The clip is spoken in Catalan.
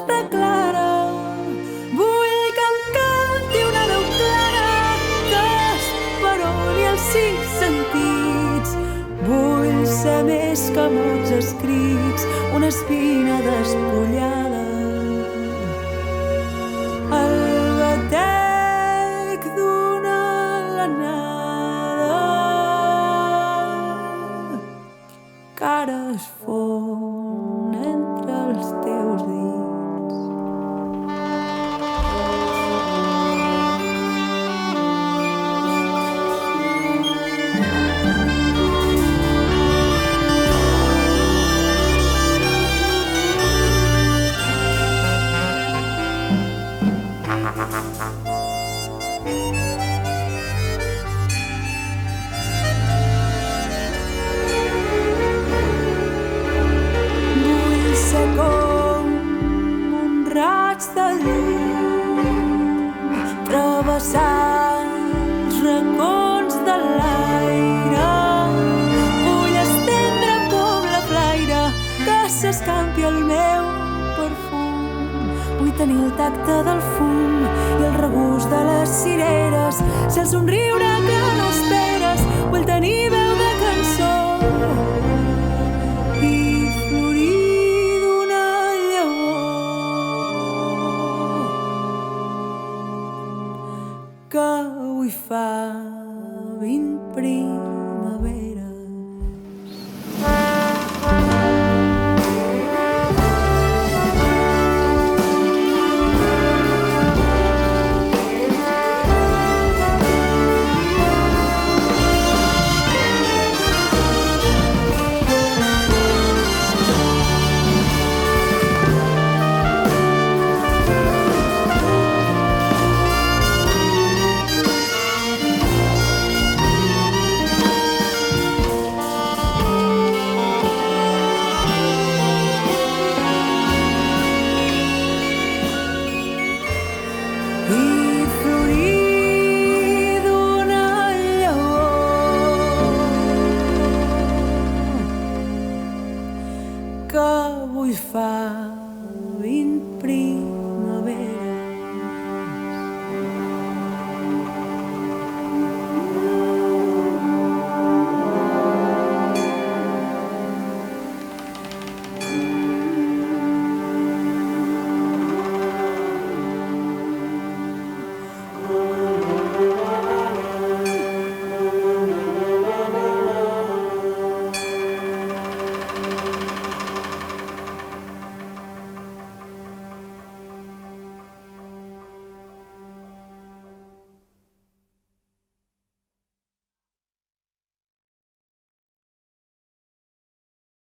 està clara. Vull que em canti una veu clara que esperoni els 5 sentits. Vull ser més que mots escrits, una espina despullada. El batec d'una alenada que ara es fon entre els teus dits. Vull ser com un raig de llum travessant els racons de l'aire. Vull estendre'm com la flaire que s'escampi el meu perfum. Vull tenir el tacte del fum i el regust de les cireres, ser el somriure que no esperes. Vull tenir veu de cançó i florir d'una llavor que avui fa 20 primaveres. I florir d'una llavor que avui fa 20 primaveres.